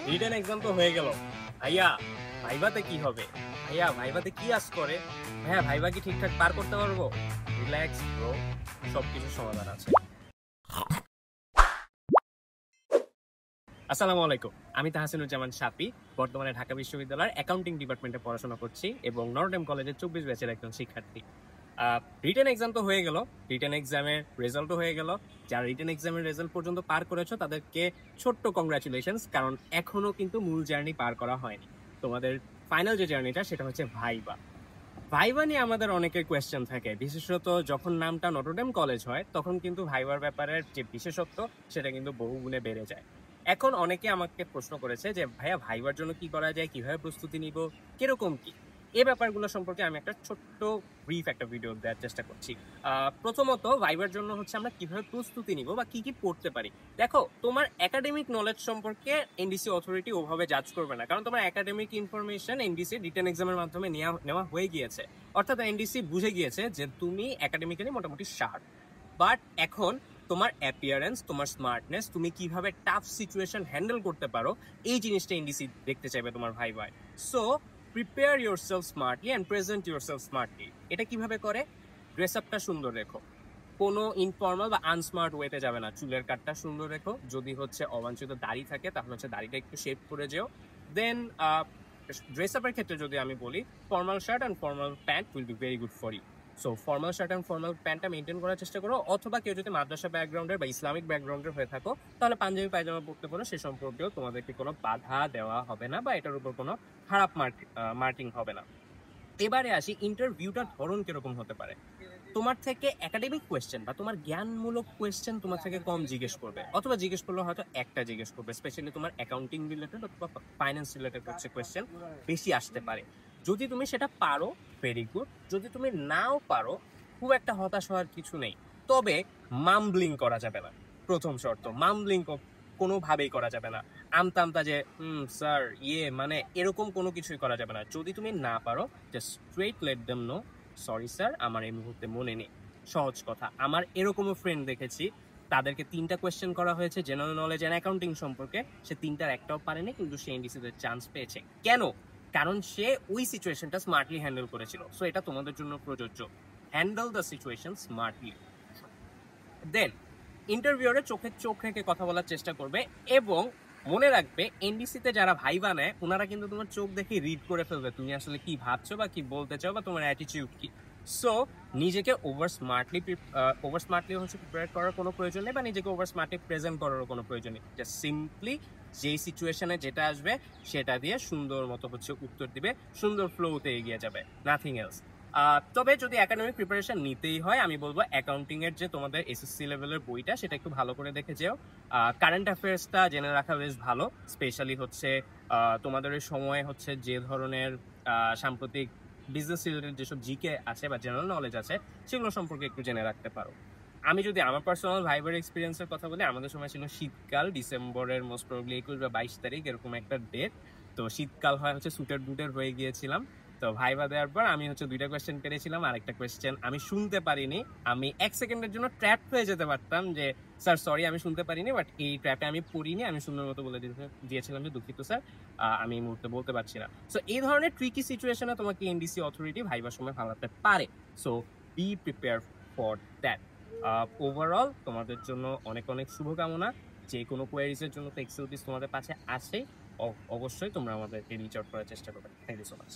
Written exam তো হয়ে গেল। ভাইয়া ভাইভাতে কি হবে? ভাইয়া ভাইভাতে কি আস করে? ভাইয়া ভাইভা কি ঠিকঠাক পার করতে পারবো? রিল্যাক্স ব্রো, সবকিছুর সমাধান আছে। আসসালামু আলাইকুম, আমি তাহসিনুজ্জামান শাপি। বর্তমানে ঢাকা বিশ্ববিদ্যালয়ের অ্যাকাউন্টিং ডিপার্টমেন্টে পড়াশোনা করছি এবং নটরডেম কলেজের 24 ব্যাচের একজন শিক্ষার্থী। রিটেন এক্সাম তো হয়ে গেল, রিটেন এক্সামের রেজাল্টও হয়ে গেল। যারা রিটেন এক্সামের রেজাল্ট পর্যন্ত পার করেছো তাদেরকে ছোট্ট কংগ্রাচুলেশনস, কারণ এখনো কিন্তু মূল জার্নি পার করা হয়নি। তোমাদের ফাইনাল যে জার্নিটা সেটা হচ্ছে ভাইবা। ভাইবা নিয়ে আমাদের অনেকের কোয়েশ্চেন থাকে, বিশেষত যখন নামটা নটরডেম কলেজ হয় তখন কিন্তু ভাইবার ব্যাপারের যে বিশেষত্ব সেটা কিন্তু বহুগুণে বেড়ে যায়। এখন অনেকে আমাকে প্রশ্ন করেছে যে ভাইয়া ভাইবার জন্য কি করা যায়, কিভাবে প্রস্তুতি নিব, কিরকম কি, এই ব্যাপারগুলো সম্পর্কে আমি একটা ছোট্ট ব্রিফ একটা ভিডিও দেওয়ার চেষ্টা করছি। প্রথমত ভাইবার জন্য হচ্ছে আমরা কিভাবে প্রস্তুতি নিব বা কি কি পড়তে পারি। দেখো, তোমার একাডেমিক নলেজ সম্পর্কে এনডিসি অথরিটি ওভাবে জাজ করবে না, কারণ তোমার একাডেমিক ইনফরমেশন এনডিসি রিটেন এক্সামের মাধ্যমে নেওয়া হয়ে গিয়েছে। অর্থাৎ এনডিসি বুঝে গিয়েছে যে তুমি একাডেমিক্যালি মোটামুটি শার্প। বাট এখন তোমার অ্যাপিয়ারেন্স, তোমার স্মার্টনেস, তুমি কিভাবে টাফ সিচুয়েশন হ্যান্ডেল করতে পারো, এই জিনিসটা এনডিসি দেখতে চাইবে তোমার ভাইভায়। So prepare yourself smartly and present yourself smartly. এটা কিভাবে করে? ড্রেস আপটা সুন্দর রেখো, কোনো ইনফর্মাল বা আনস্মার্ট ওয়েতে যাবে না। চুলের কাটটা সুন্দর রেখো, যদি হচ্ছে অবাঞ্ছিত দাড়ি থাকে তাহলে হচ্ছে দাড়িটা একটু শেপ করে যেও। দেন ড্রেস আপের ক্ষেত্রে যদি আমি বলি, formal shirt and formal pant will be very good for you. So formal shirt and formal প্যান্টটা মেনটেন করার চেষ্টা করো, অথবা কেউ যদি মাদ্রাসা ব্যাকগ্রাউন্ডের বা ইসলামিক ব্যাকগ্রাউন্ডের হয়ে থাকো তাহলে পাঞ্জাবি পায়জামা পড়তে পারো। সে সম্পর্কেও তোমাদেরকে কোনো বাধা দেওয়া হবে না বা এটার উপর কোনো খারাপ মার্কিং হবে না। এবারে আসি, ইন্টারভিউটার ধরন কিরকম হতে পারে। তোমার থেকে একাডেমিক কোয়েশ্চেন বা তোমার জ্ঞানমূলক কোয়েশ্চেন তোমার থেকে কম জিজ্ঞেস করবে, অথবা জিজ্ঞেস করলে হয়তো একটা জিজ্ঞেস করবে। স্পেশালি তোমার অ্যাকাউন্টিং রিলেটেড অথবা ফাইন্যান্স রিলেটেড হচ্ছে কোয়েশ্চেন বেশি আসতে পারে। যদি তুমি সেটা পারো, ভেরি গুড। যদি তুমি নাও পারো, খুব একটা হতাশ হওয়ার কিছু নেই। তবে মামব্লিং করা যাবে না। প্রথম শর্ত, মামব্লিং কোনোভাবেই করা যাবে না। আমতা যে স্যার মানে এরকম কোনো কিছুই করা যাবে না। যদি তুমি না পারো, just straight let them no, sorry sir আমার এই মুহূর্তে মনে নেই। সহজ কথা। আমার এরকমও ফ্রেন্ড দেখেছি, তাদেরকে 3টা কোয়েশ্চেন করা হয়েছে জেনারেল নলেজ অ্যান্ড অ্যাকাউন্টিং সম্পর্কে, সে 3টার একটাও পারেনি, কিন্তু সে এনডিসিতে চান্স পেয়েছে। কেন? কারণ সে ওই সিচুয়েশনটা স্মার্টলি হ্যান্ডেল করেছিল। সো এটা তোমাদের জন্য প্রযোজ্য। Handle the situation smartly. Then ইন্টারভিউরে চোখে চোখ রেখে কথা বলার চেষ্টা করবে, এবং মনে রাখবে এনডিসিতে যারা ভাইবা নেয় ওনারা কিন্তু তোমার চোখ দেখে রিড করে ফেলবে তুমি আসলে কি ভাবছো বা কি বলতে চাও বা তোমার অ্যাটিটিউড কি। সো নিজেকে ওভার স্মার্টলি হচ্ছে প্রিপেয়ার করার কোনো প্রয়োজন নেই, বা নিজেকে ওভার স্মার্টলি প্রেজেন্ট করারও কোনো প্রয়োজন নেই। জাস্ট সিম্পলি যেই সিচুয়েশনে যেটা আসবে সেটা দিয়ে সুন্দর মতো হচ্ছে উত্তর দিবে, সুন্দর ফ্লোতে এগিয়ে যাবে, নাথিং এলস। তবে যদি একাডেমিক প্রিপারেশন নিতেই হয়, আমি বলবো অ্যাকাউন্টিং এর যে তোমাদের এসএসসি লেভেলের বইটা সেটা একটু ভালো করে দেখে যেও। কারেন্ট অ্যাফেয়ার্সটা জেনে রাখা বেশ ভালো। স্পেশালি হচ্ছে তোমাদের ওই সময় হচ্ছে যে ধরনের সাম্প্রতিক বিজনেস রিলেটেড যেসব জিকে আছে বা জেনারেল নলেজ আছে সেগুলো সম্পর্কে একটু জেনে রাখতে পারো। আমি যদি আমার পার্সোনাল ভাইবার এক্সপিরিয়েন্সের কথা বলি, আমাদের সময় ছিল শীতকাল, ডিসেম্বরের মোস্ট প্রবলি 21 বা 22 তারিখ এরকম একটা ডেট। তো শীতকাল হয় হচ্ছে সুটের বুটের হয়ে গিয়েছিলাম। তো ভাইবা দেওয়ার পর আমি হচ্ছে 2টা কোয়েশ্চেন পেরেছিলাম, আরেকটা কোয়েশ্চেন আমি শুনতে পারিনি। আমি 1 সেকেন্ডের জন্য ট্র্যাপ হয়ে যেতে পারতাম যে স্যার সরি আমি শুনতে পারিনি, বাট এই ট্র্যাপে আমি পড়িনি। আমি সুন্দর মতো বলে দিয়েছিলাম যে দুঃখিত স্যার, আমি এই মুহূর্তে বলতে পারছি না। সো এই ধরনের ট্রিকি সিচুয়েশনে তোমাকে এনডিসি অথরিটি ভাইবার সময় ফালাতে পারে। So B prepare for that. Overall তোমাদের জন্য অনেক অনেক শুভকামনা। যে কোনো কোয়ারিজের জন্য তো এক্সেল পিস তোমাদের পাশে আছে, অবশ্যই তোমরা আমাদেরকে রিচ আউট করার চেষ্টা করবে। Thank you so much.